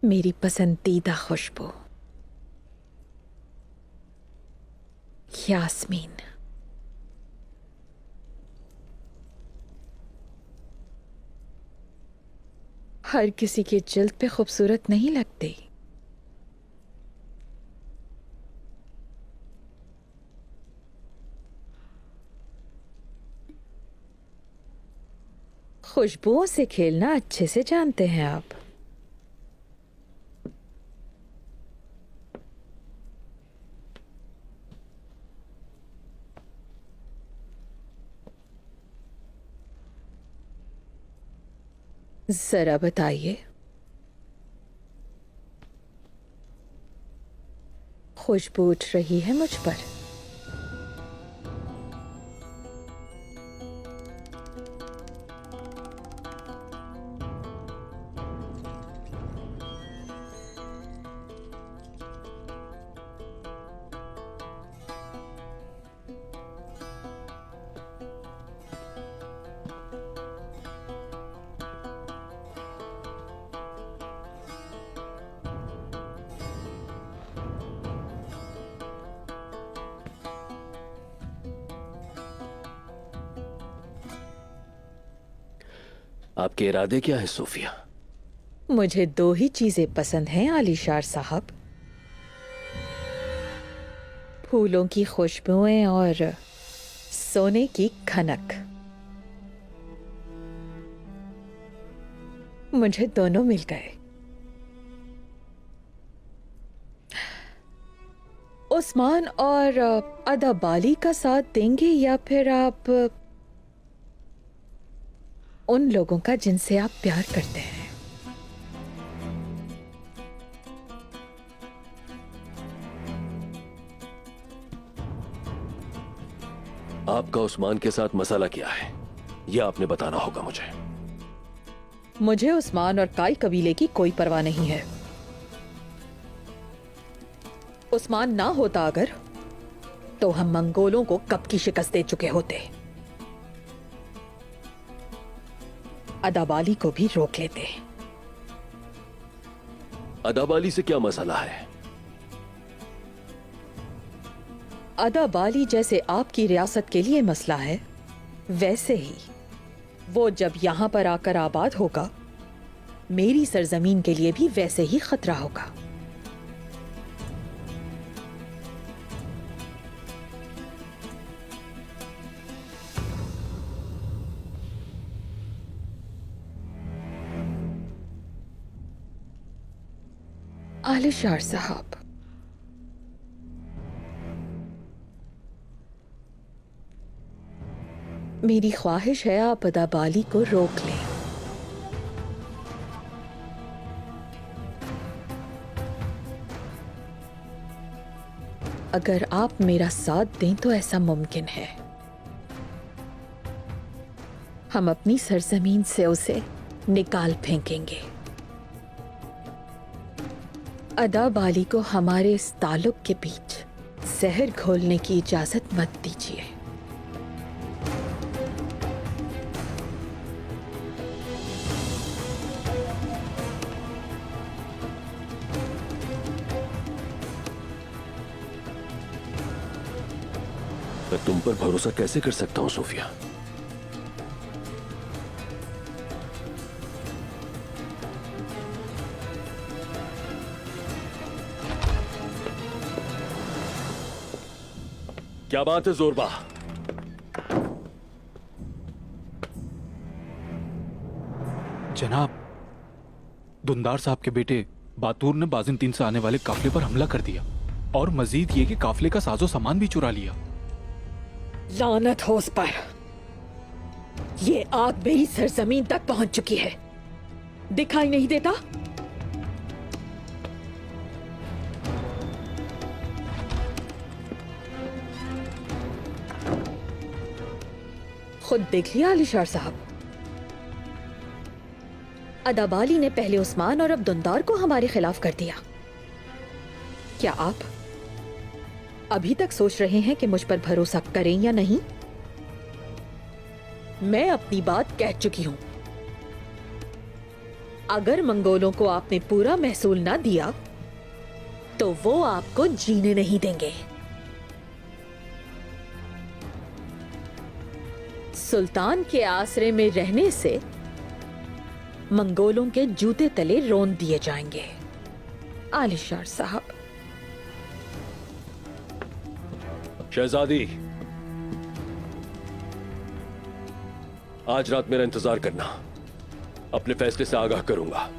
मेरी पसंदीदा खुशबू यास्मीन। हर किसी के जिल्द पे खूबसूरत नहीं लगती। खुशबुओं से खेलना अच्छे से जानते हैं आप। जरा बताइए, खुशबू उठ रही है मुझ पर। आपके इरादे क्या है सोफिया? मुझे दो ही चीजें पसंद हैं आलिशार साहब, फूलों की खुशबुएं और सोने की खनक। मुझे दोनों मिल गए। उस्मान और अदाबाली का साथ देंगे या फिर आप उन लोगों का जिनसे आप प्यार करते हैं? आपका उस्मान के साथ मसला क्या है, यह आपने बताना होगा मुझे। मुझे उस्मान और काई कबीले की कोई परवाह नहीं है। उस्मान ना होता अगर, तो हम मंगोलों को कब की शिकस्त दे चुके होते। अदाबाली को भी रोक लेते। अदाबाली से क्या मसला है? अदाबाली जैसे आपकी रियासत के लिए मसला है, वैसे ही वो जब यहां पर आकर आबाद होगा, मेरी सरजमीन के लिए भी वैसे ही खतरा होगा। आलिशार साहब, मेरी ख्वाहिश है आप अदाबाली को रोक लें। अगर आप मेरा साथ दें तो ऐसा मुमकिन है। हम अपनी सरजमीन से उसे निकाल फेंकेंगे। अदाबाली को हमारे इस ताल्लुक के बीच जहर घोलने की इजाजत मत दीजिए। मैं तुम पर भरोसा कैसे कर सकता हूं सोफिया? क्या बात है जोरबा? जनाब, दुंदार साहब के बेटे बातूर ने बाजिंतीन से आने वाले काफले पर हमला कर दिया और मजीद ये कि काफले का साजो सामान भी चुरा लिया। लानत हो उस पर। ये आग मेरी सरजमीन तक पहुंच चुकी है। दिखाई नहीं देता? खुद देख लिया आलिशार साहब। अदाबाली ने पहले उस्मान और अब दुंदार को हमारे खिलाफ कर दिया। क्या आप अभी तक सोच रहे हैं कि मुझ पर भरोसा करें या नहीं? मैं अपनी बात कह चुकी हूं। अगर मंगोलों को आपने पूरा महसूल ना दिया तो वो आपको जीने नहीं देंगे। सुल्तान के आसरे में रहने से मंगोलों के जूते तले रोन दिए जाएंगे। आलिशार साहब। शहजादी, आज रात मेरा इंतजार करना, अपने फैसले से आगाह करूंगा।